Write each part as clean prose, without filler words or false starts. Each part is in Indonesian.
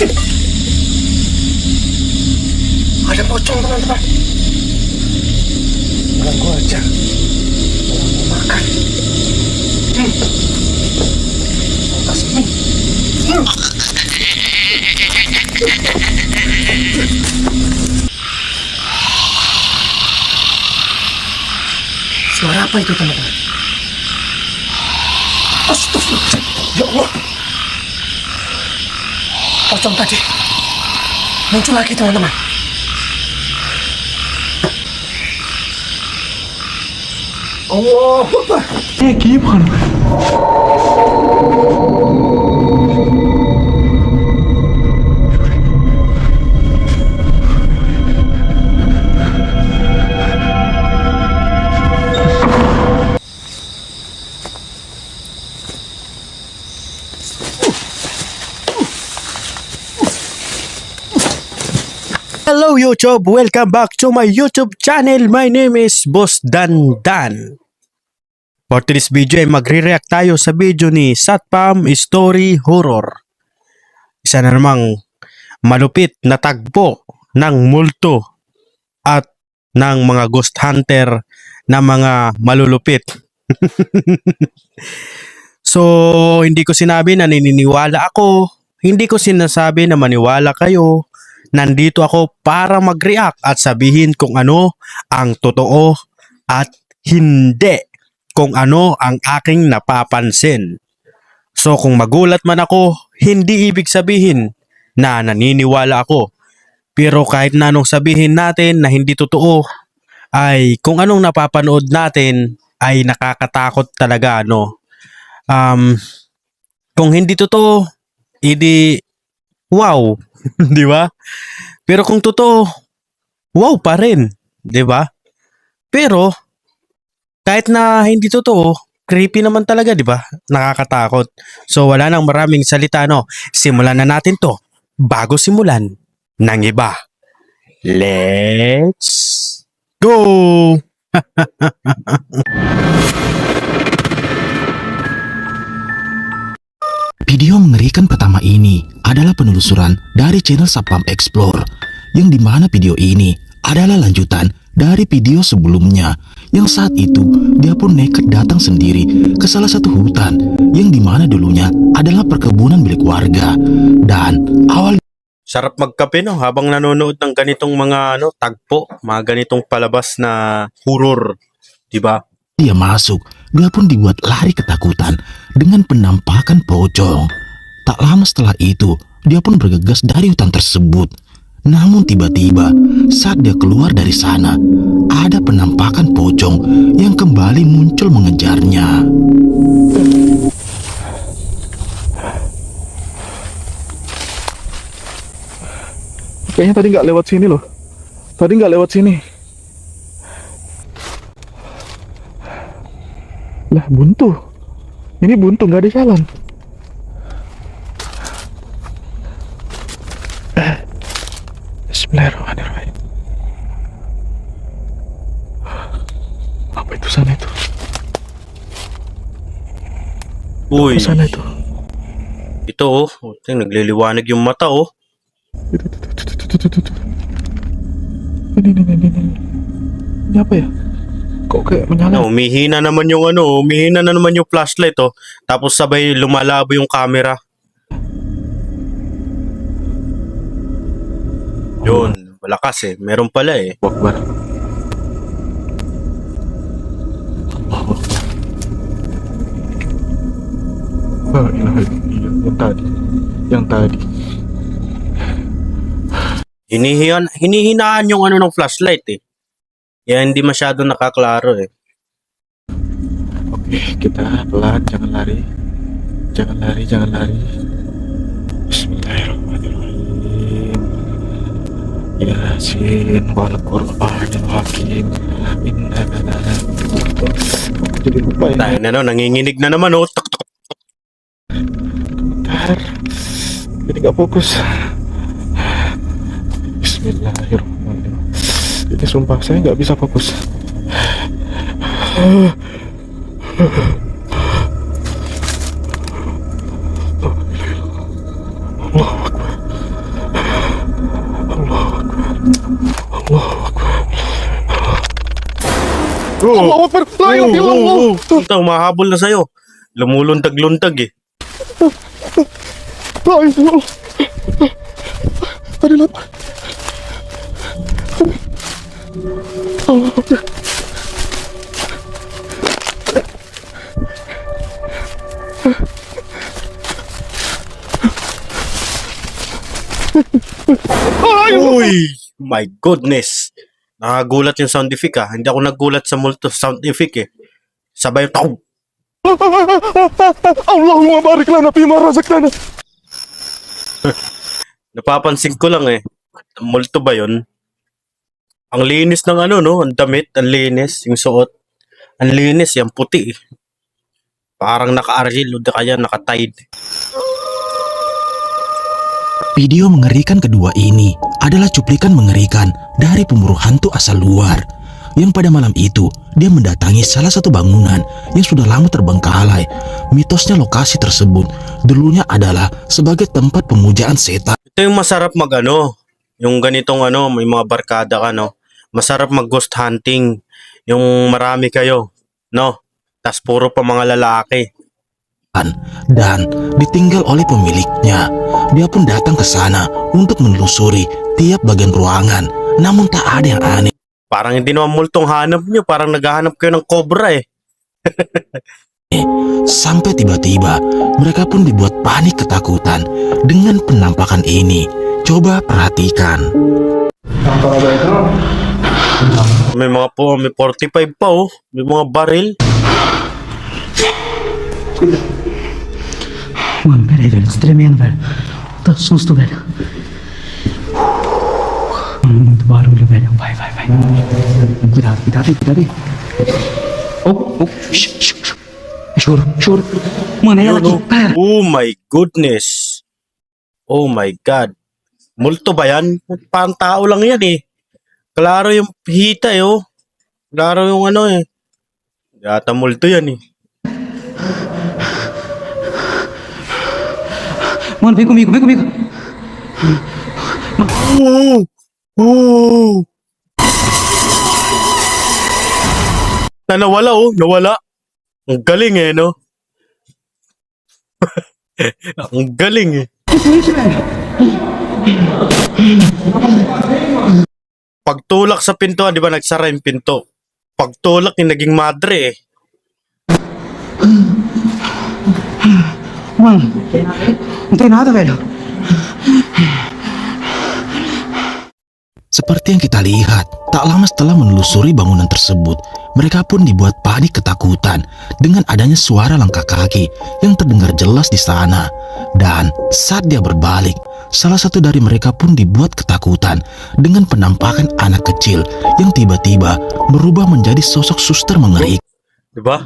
sini. Ada pocong teman-teman. Ganggu aja. Mau makan. Tas ini. Suara apa itu teman-teman? Astagfirullah. Ya Allah. Pocong tadi muncul lagi teman-teman. Allah Akbar. Gimana? Hello YouTube! Welcome back to my YouTube channel. My name is Boss Dandan. For today's video ay magre-react tayo sa video ni Satpam Story Horror. Isa na namang malupit na tagpo ng multo at ng mga ghost hunter na mga malulupit. So, hindi ko sinabi na naniniwala ako. Hindi ko sinasabi na maniwala kayo. Nandito ako para mag-react at sabihin kung ano ang totoo at hindi, kung ano ang aking napapansin. So kung magulat man ako, hindi ibig sabihin na naniniwala ako. Pero kahit na anong sabihin natin na hindi totoo, ay kung anong napapanood natin ay nakakatakot talaga, no? Kung hindi totoo, hindi wow, di ba? Pero kung totoo, wow pa rin, di ba? Pero kahit na hindi totoo, creepy naman talaga, di ba? Nakakatakot. So wala nang maraming salita, no? Simulan na natin to bago simulan ng iba. Let's go! Video mengerikan pertama ini adalah penelusuran dari channel Satpam Explore, yang dimana video ini adalah lanjutan dari video sebelumnya, yang saat itu dia pun nekat datang sendiri ke salah satu hutan yang dimana dulunya adalah perkebunan milik warga. Dan awal Sarap magkape, no, habang nanonood ng ganitong mga tagpo, mga ganitong palabas na horror, di ba? dia masuk, dia pun dibuat lari ketakutan dengan penampakan pocong. Tak lama setelah itu, dia pun bergegas dari hutan tersebut. Namun tiba-tiba, saat dia keluar dari sana, ada penampakan pocong yang kembali muncul mengejarnya. Kayaknya tadi nggak lewat sini loh. Tadi nggak lewat sini. Lah buntu. Ini buntu, nggak ada jalan. Bismillahirrahmanirrahim. Apa itu sana itu? Uy, Apa sana itu? ito nagliliwanag yung mata, oh. Itu. Ini. Ini apa ya? Kok kayak menyala? Umihina naman yung umihina na naman yung flashlight, oh. Tapos sabay lumalabo yung camera. Yun, malakas eh. Meron pala eh. Akbar. Allahu Akbar. La ilaha illallah. Yang tadi. Hinihinaan yung ng flashlight eh. Kaya hindi masyado nakaklaro eh. Oke, kita pelan, jangan lari. Jangan lari. Bismillahirrahmanirrahim. Yasin wal Qur'anil Hakim. Jadi lupa ya. Tayo na nanginginig na naman, oh. Tuk, tuk. Bentar. Jadi nggak fokus. Bismillahirrahmanirrahim. Ini sumpah saya nggak bisa fokus. Allahu Akbar. Allah Akbar. La ilaha illallah. Ito, mahabol na sa'yo. Lumulundag-lundag eh. La ilaha illallah. Tadi lang. Allah Akbar. Uy! My goodness! Nakagulat yung sound effect ah. Hindi ako nagulat sa multo sound effect eh. Sabay yung taw! Allahumma barik lana fima razaqtana. Napapansin ko lang eh. Multo ba yun? Ang linis ng ano no? Ang damit, ang linis. Yung suot. Ang linis, yung puti eh. Parang naka-argil o di kaya naka-tide. Video mengerikan kedua ini adalah cuplikan mengerikan dari pemburu hantu asal luar yang pada malam itu dia mendatangi salah satu bangunan yang sudah lama terbengkalai. Mitosnya lokasi tersebut dulunya adalah sebagai tempat pemujaan setan. Ito yung masarap mag ano, yung ganitong ano, may mga barkada ka no. Masarap mag ghost hunting, yung marami kayo, no. Tas puro pa mga lalaki. Dan ditinggal oleh pemiliknya. Dia pun datang ke sana untuk menelusuri tiap bagian ruangan, namun tak ada yang aneh. Parang hindi naman multong hanap nyo, parang naghahanap kayo ng cobra eh. Sampai tiba-tiba mereka pun dibuat panik ketakutan dengan penampakan ini. Coba perhatikan. May mga po, may 45 pa oh, may mga baril. Mano, peraí, velho. Tô tremendo, velho. Tá susto, velho. Mano, muito barulho, velho. Vai. Cuidado aí. Oh. Choro. Mano, é ela aqui. Para. Oh my goodness. Oh my God. Multo ba yan? Parang tao lang yan eh. Klaro yung hita eh oh. Klaro yung ano eh. Yata multo yan eh. Mano, vem comigo. Nawala. Ang galing eh, no? Ang galing eh. Isso, velho. Pagtulak sa pinto, di ba nagsara yung pinto? Pagtulak yung naging madre eh. Mano, não tem nada, velho. Seperti yang kita lihat, tak lama setelah menelusuri bangunan tersebut, mereka pun dibuat panik ketakutan dengan adanya suara langkah kaki yang terdengar jelas di sana. Dan saat dia berbalik, salah satu dari mereka pun dibuat ketakutan dengan penampakan anak kecil yang tiba-tiba berubah menjadi sosok suster mengerikan. Di ba?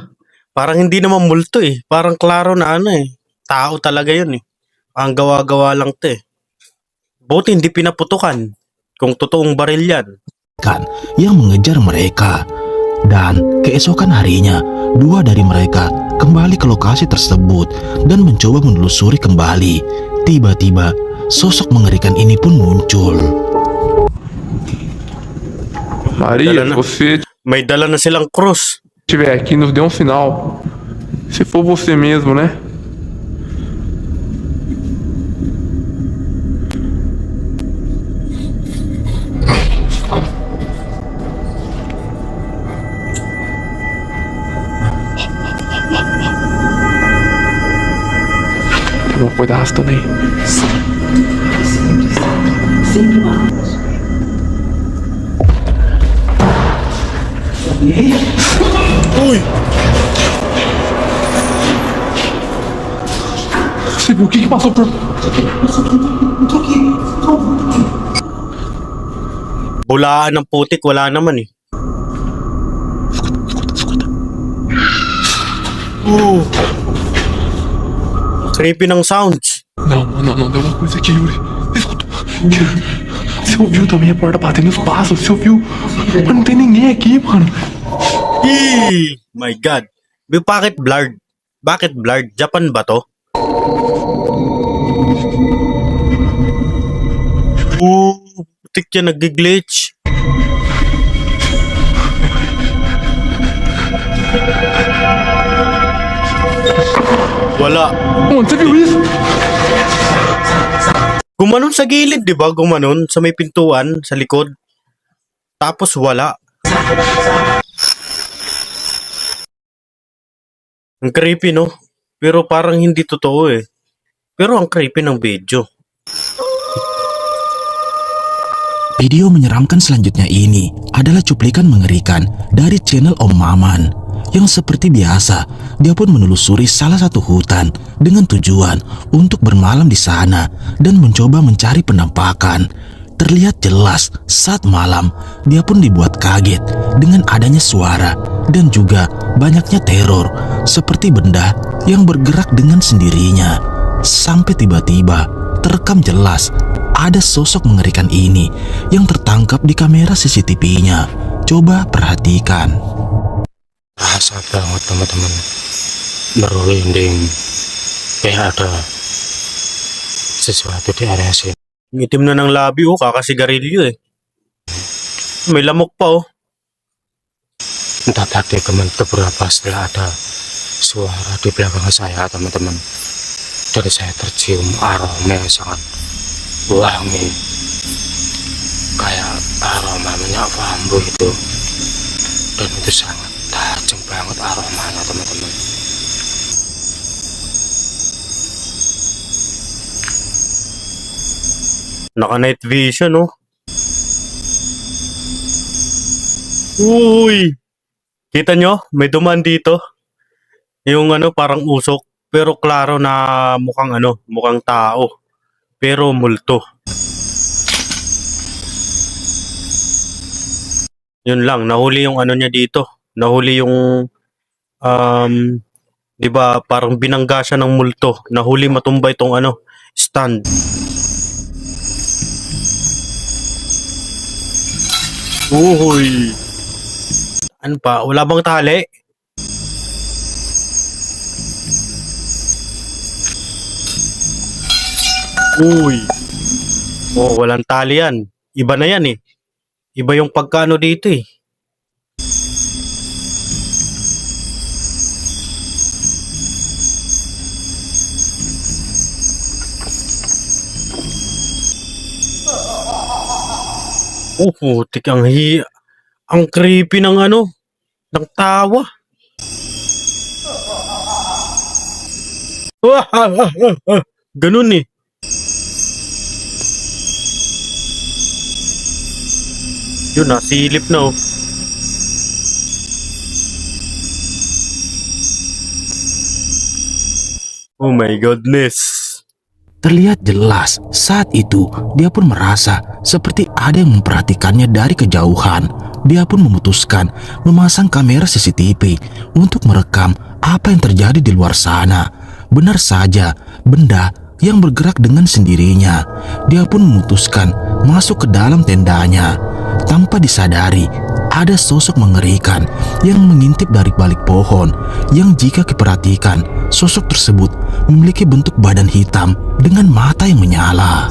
Parang hindi naman multo eh. Parang klaro na ano eh. Tao talaga yun eh. Ang gawa-gawa lang to eh. Buti hindi pinaputukan. Kung totoong baril yan. Yang mengejar mereka. Dan keesokan harinya, dua dari mereka kembali ke lokasi tersebut dan mencoba menelusuri kembali. Tiba-tiba, sosok mengerikan ini pun muncul. Maria, você May dala na silang krus. estiver aqui, nos dê um sinal. Se for você mesmo, né? Tomou cuidado também. Sempre, mano. Uy! Você viu o que passou por... Bulaan ng putik, wala naman eh. Creepy ng sounds. Não, deu uma coisa aqui, Yuri. Escuta. Você ouviu também a porta batendo os passos? Você ouviu? Mas não tem ninguém aqui, mano. Eee! My God. Bakit blurred? Bakit blurred? Japan ba to? Putik yan, nag-glitch. Wala. Oh,这边有意思。 Gumanon sa gilid, di ba? Gumanon sa may pintuan, sa likod. Tapos wala. Ang creepy, no? Pero parang hindi totoo eh. Pero ang creepy ng video. Video menyeramkan selanjutnya ini adalah cuplikan mengerikan dari channel Om Maman yang seperti biasa dia pun menelusuri salah satu hutan dengan tujuan untuk bermalam di sana dan mencoba mencari penampakan. Terlihat jelas saat malam dia pun dibuat kaget dengan adanya suara dan juga banyaknya teror seperti benda yang bergerak dengan sendirinya. Sampai tiba-tiba terekam jelas ada sosok mengerikan ini yang tertangkap di kamera CCTV-nya. Coba perhatikan. Rasa banget teman-teman, merinding kayak ada sesuatu di area sini. Ngitim na ng labi, oh. Kakasigarilyo eh. May lamok pa, oh. Entah tadi kementuk berapa setelah ada suara di belakang saya teman-teman, dan saya tercium aroma yang sangat wangi, kayak aroma minyak bambu itu, dan itu sangat tajam banget aromanya teman-teman. Naka-night vision, oh. Uy! Kita nyo? May dumaan dito. Yung ano, parang usok. Pero klaro na mukhang ano, mukhang tao. Pero multo. Yun lang, nahuli yung ano niya dito. Nahuli yung, 'di ba, parang binangga siya ng multo. Nahuli matumba itong ano, stand. Uy! Ano pa? Wala bang tali? Uy! Oh, walang tali yan. Iba na yan eh. Iba yung pagkano dito eh. Oh, putik ang creepy ng ano, ng tawa. Ganun eh. Yun, nasilip na oh. Oh my goodness. Terlihat jelas saat itu dia pun merasa seperti ada yang memperhatikannya dari kejauhan. Dia pun memutuskan memasang kamera CCTV untuk merekam apa yang terjadi di luar sana. Benar saja, benda yang bergerak dengan sendirinya. Dia pun memutuskan masuk ke dalam tendanya. Tanpa disadari, ada sosok mengerikan yang mengintip dari balik pohon, yang jika diperhatikan, sosok tersebut memiliki bentuk badan hitam dengan mata yang menyala.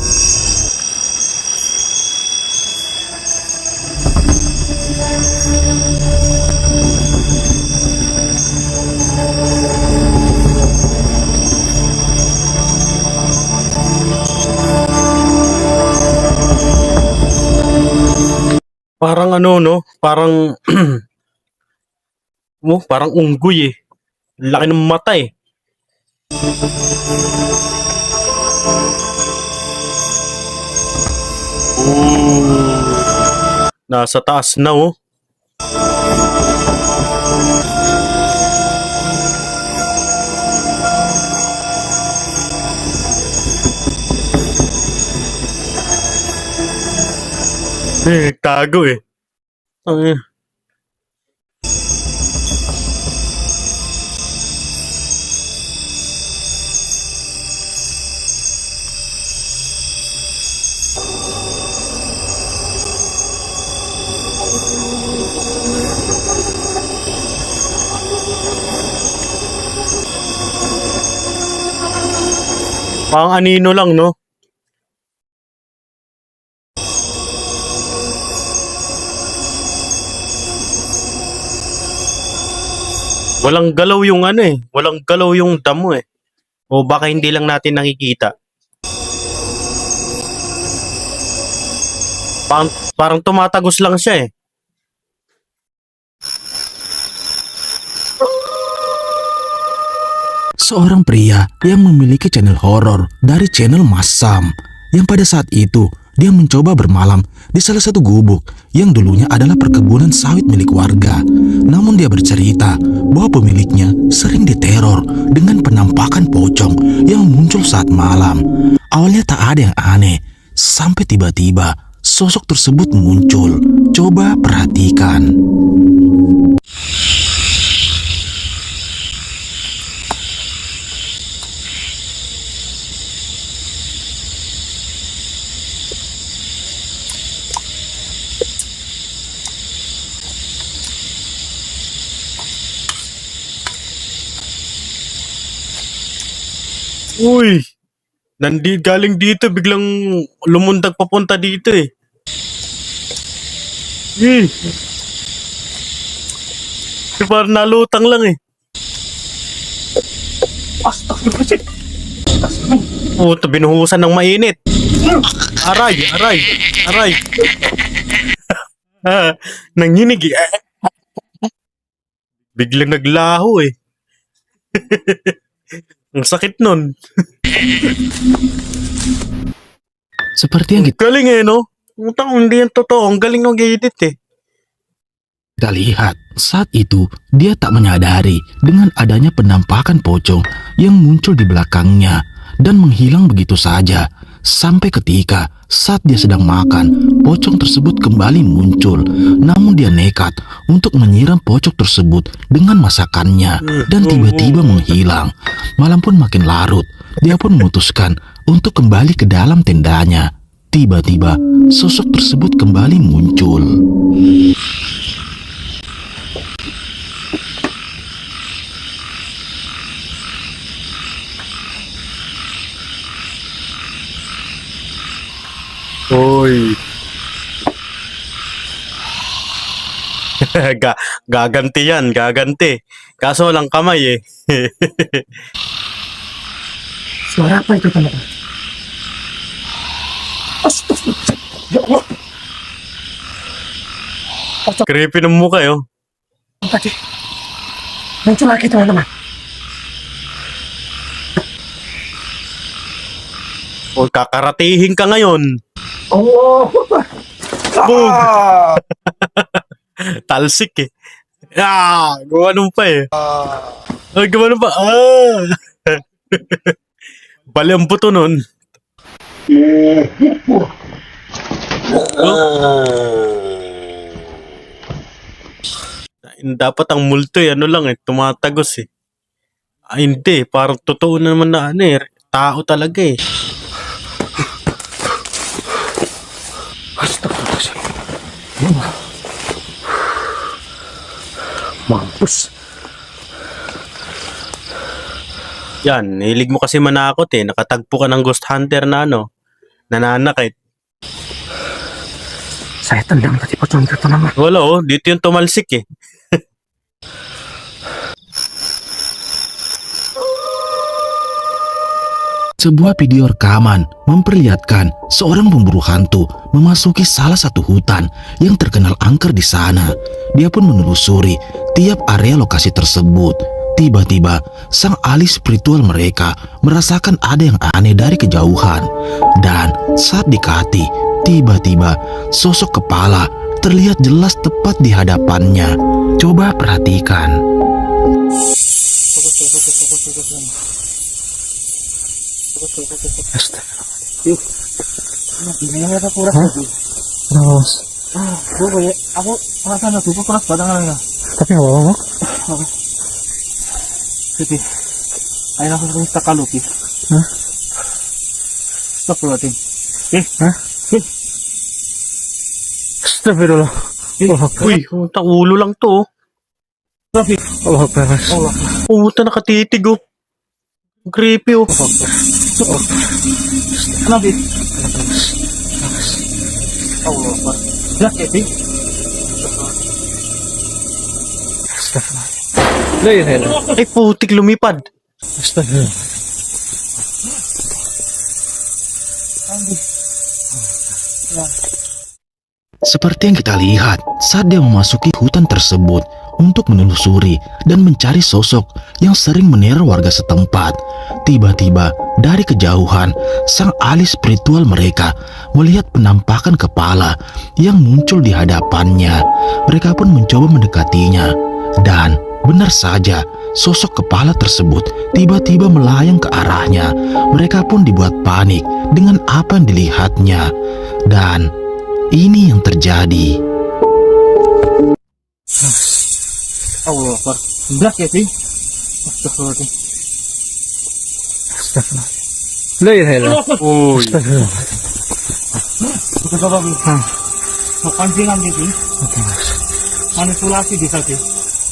Parang ano no, parang parang unggoy eh. Laki ng mata eh. Nasa taas na oh. Nagtago eh. Ang Pang anino lang, no? Walang galaw yung ano eh. Walang galaw yung damo eh. O baka hindi lang natin nakikita. Parang tumatagos lang siya eh. Seorang pria yang memiliki channel horor dari channel Mas Sam, yang pada saat itu dia mencoba bermalam di salah satu gubuk yang dulunya adalah perkebunan sawit milik warga. Namun dia bercerita bahwa pemiliknya sering diteror dengan penampakan pocong yang muncul saat malam. Awalnya tak ada yang aneh, sampai tiba-tiba sosok tersebut muncul. Coba perhatikan. Uy! Galing dito, biglang lumundag papunta dito eh. Eh. Parang nalutang lang eh. Astagfirullahaladzim. Puta, binuhusan ng mainit. Aray, aray, aray. Nanginig eh. Biglang naglaho eh. Ang sakit nun. Seperti yang Galing eh, no? Utang, hindi yan totoo. Ang galing ng edit eh. kita lihat, saat itu dia tak menyadari dengan adanya penampakan pocong yang muncul di belakangnya dan menghilang begitu saja. Sampai ketika saat dia sedang makan, pocong tersebut kembali muncul. Namun dia nekat untuk menyiram pocong tersebut dengan masakannya dan tiba-tiba menghilang. Malam pun makin larut. Dia pun memutuskan untuk kembali ke dalam tendanya. Tiba-tiba sosok tersebut kembali muncul. Hoy. Gaganti yan, gaganti. Kaso walang kamay eh. Suara apa itu teman? Astagfirullahaladzim. Ya Allah. Creepy ng mukha eh. Oh. Tadi muncul lagi teman-teman. O, kakaratihin ka ngayon. Oh. Boom! Talsik eh. Ah, gumanon pa eh. Ay, gumanon pa. Ah! Bali ang buto nun. Dapat ang multo eh, ano lang eh, tumatagos eh. Ah, hindi, parang totoo naman na ano eh, tao talaga eh. Astagfirullahaladzim. Mampus. Yan, hilig mo kasi manakot eh. Nakatagpo ka ng ghost hunter na ano, nananakit. Saya tendang tadi pocong itu teman-teman. Wala oh, dito yung tumalsik eh. Sebuah video rekaman memperlihatkan seorang pemburu hantu memasuki salah satu hutan yang terkenal angker di sana. Dia pun menelusuri tiap area lokasi tersebut. Tiba-tiba, sang ahli spiritual mereka merasakan ada yang aneh dari kejauhan. Dan saat dekati, tiba-tiba sosok kepala terlihat jelas tepat di hadapannya. Coba perhatikan. Terus. Aku perasaan aku keras badangan ya. Tapi nggak apa-apa, Mak. Jadi, ayo langsung kita kaluti. Hah? Stop berarti. Hah? Astagfirullah. Uy, utang ulo lang to. Rafi. Allah Akbar. Allah. Puta, nakatitig oh. Creepy oh. Rafi. Allah Akbar. Ya, Kevin. Astagfirullah. La ilaha illallah. Ay, putik lumipad. Astagfirullah. Seperti yang kita lihat saat dia memasuki hutan tersebut untuk menelusuri dan mencari sosok yang sering meneror warga setempat. Tiba-tiba dari kejauhan sang ahli spiritual mereka melihat penampakan kepala yang muncul di hadapannya. Mereka pun mencoba mendekatinya dan benar saja sosok kepala tersebut tiba-tiba melayang ke arahnya. Mereka pun dibuat panik dengan apa yang dilihatnya dan ini yang terjadi. Allah Akbar. Black ya, cuy. Astagfirullahaladzim. La ilaha illallah. Uy, Bukan apa pancingan gitu. Manipulasi bisa sih.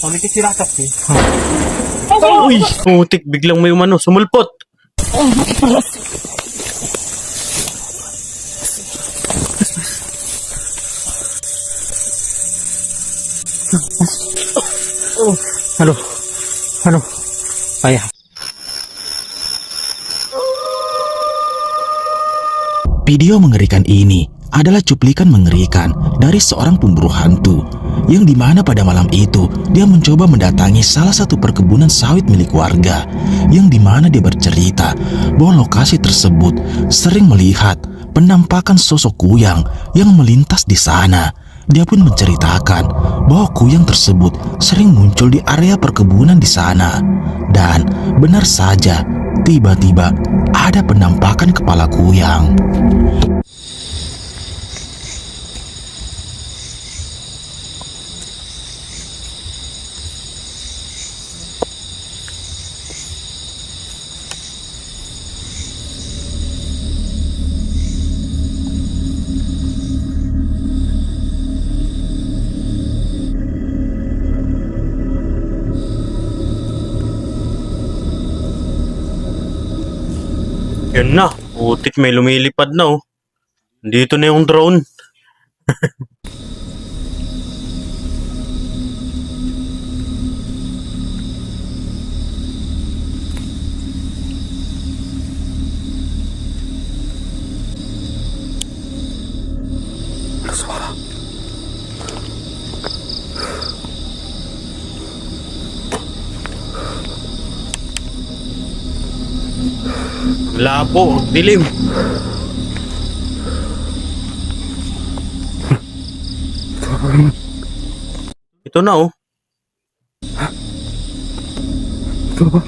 Kami kecirakat sih. uy, putik biglang may umano, sumulpot. Aduh. Ayah. Video mengerikan ini adalah cuplikan mengerikan dari seorang pemburu hantu yang dimana pada malam itu dia mencoba mendatangi salah satu perkebunan sawit milik warga yang dimana dia bercerita bahwa lokasi tersebut sering melihat penampakan sosok kuyang yang melintas di sana. Dia pun menceritakan bahwa kuyang tersebut sering muncul di area perkebunan di sana dan benar saja tiba-tiba ada penampakan kepala kuyang. Yan na, putik may lumilipad na oh. Dito na yung drone. Labo, dilim. Ito na oh. Ito ba?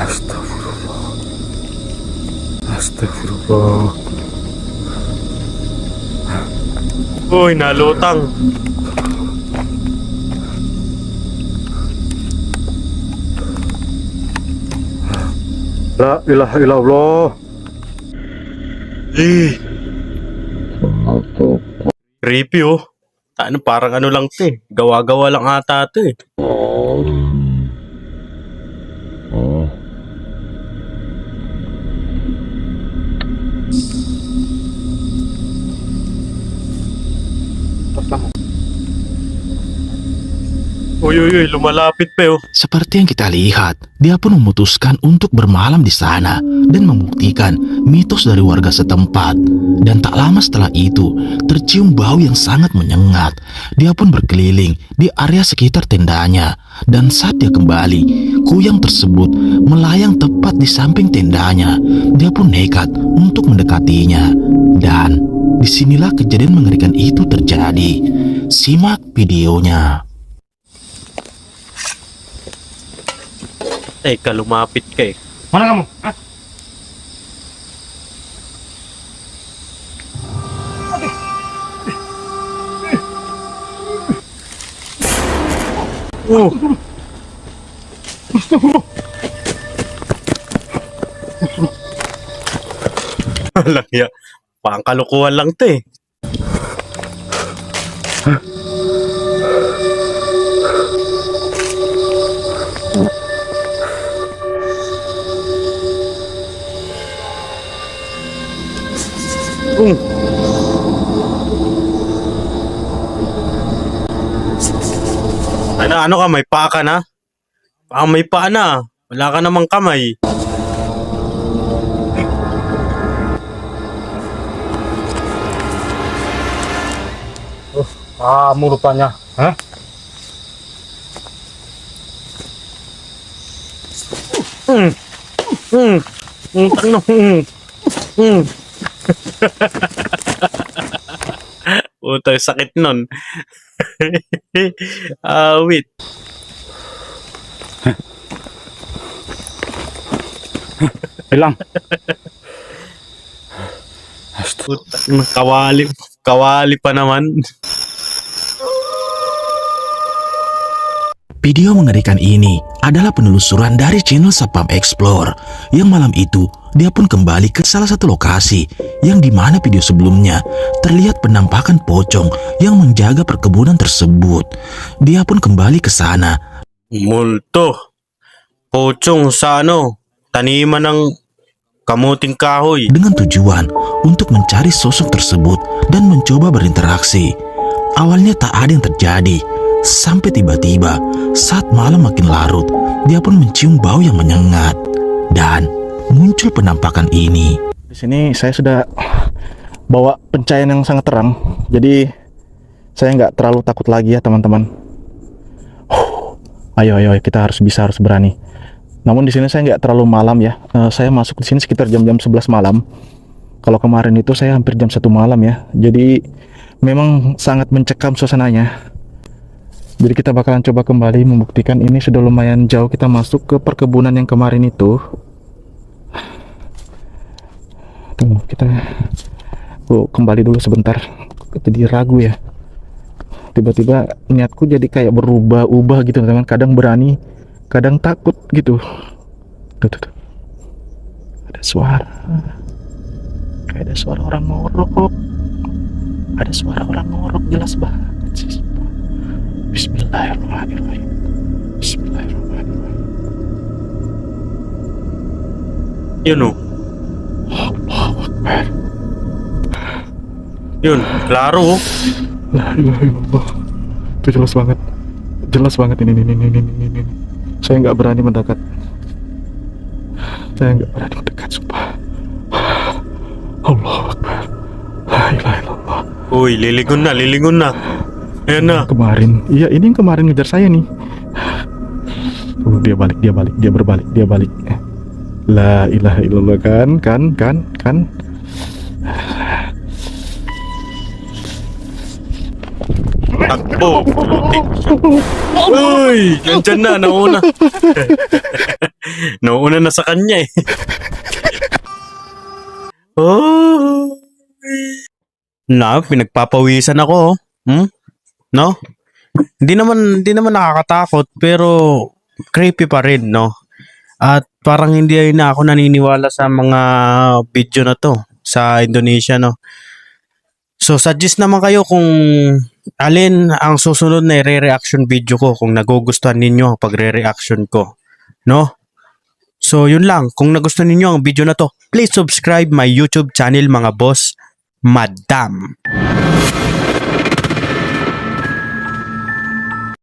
Astagfirullah. Astagfirullah. Uy, nalutang. La ilaha illallah. Eh. Creepy oh. Ano, parang ano lang to eh. Gawa-gawa lang ata to eh. Uy, lumalapit pa oh. Seperti yang kita lihat, dia pun memutuskan untuk bermalam di sana dan membuktikan mitos dari warga setempat. Dan tak lama setelah itu, tercium bau yang sangat menyengat. Dia pun berkeliling di area sekitar tendanya. Dan saat dia kembali, kuyang tersebut melayang tepat di samping tendanya. Dia pun nekat untuk mendekatinya. Dan disinilah kejadian mengerikan itu terjadi. Simak videonya. Teka, lumapit ka eh. Mana kamu? Hah? Alang ya. Pangkalukuhan lang to eh. Ano ka, may paa ka na? May paa na. Wala ka namang kamay. Kamu rupanya, hah? Utay, sakit nun. Awit. Hilang. Putang, kawali. Kawali pa naman. Video mengerikan ini adalah penelusuran dari channel Sapam Explore yang malam itu dia pun kembali ke salah satu lokasi yang dimana video sebelumnya terlihat penampakan pocong yang menjaga perkebunan tersebut. Dia pun kembali ke sana. Multo. Pocong sa taniman ng kamuting kahoy. Dengan tujuan untuk mencari sosok tersebut dan mencoba berinteraksi. Awalnya tak ada yang terjadi, sampai tiba-tiba saat malam makin larut, dia pun mencium bau yang menyengat dan muncul penampakan ini. Di sini saya sudah bawa pencahayaan yang sangat terang, jadi saya nggak terlalu takut lagi ya teman-teman. Ayo, kita harus berani. Namun di sini saya nggak terlalu malam ya. Saya masuk di sini sekitar jam-jam 11 malam. Kalau kemarin itu saya hampir jam 1 malam ya. Jadi memang sangat mencekam suasananya. Jadi kita bakalan coba kembali membuktikan ini sudah lumayan jauh kita masuk ke perkebunan yang kemarin itu. Tunggu, kita kembali dulu sebentar. Jadi ragu ya. Tiba-tiba niatku jadi kayak berubah-ubah gitu teman-teman. Kadang berani, kadang takut gitu. Tuh. Ada suara. Kayak ada suara orang ngorok. Ada suara orang ngorok jelas banget sih. Bismillahirrahmanirrahim. Bismillahirrahmanirrahim. Yun Allahu Akbar. Yun, klaro. La ilaha illallah. Itu jelas banget. Jelas banget ini. Saya nggak berani mendekat. Sumpah. Allahu Akbar. La ilaha illallah. Uy, lilingon na. Ayan na. Kemarin, iya ini yang kemarin ngejar saya nih. Dia berbalik. La ilaha illallah, kan. Takbo. Uy, nandyan na, nauna. Nauna na sa kanya eh. Oh. Pinagpapawisan ako. No? Hindi naman nakakatakot pero creepy pa rin, no? At parang hindi na ako naniniwala sa mga video na to sa Indonesia, no? So suggest naman kayo kung alin ang susunod na i-reaction video ko kung nagugustuhan ninyo ang pagre-reaction ko, no? So yun lang, kung nagustuhan ninyo ang video na to, please subscribe my YouTube channel mga boss, Madam.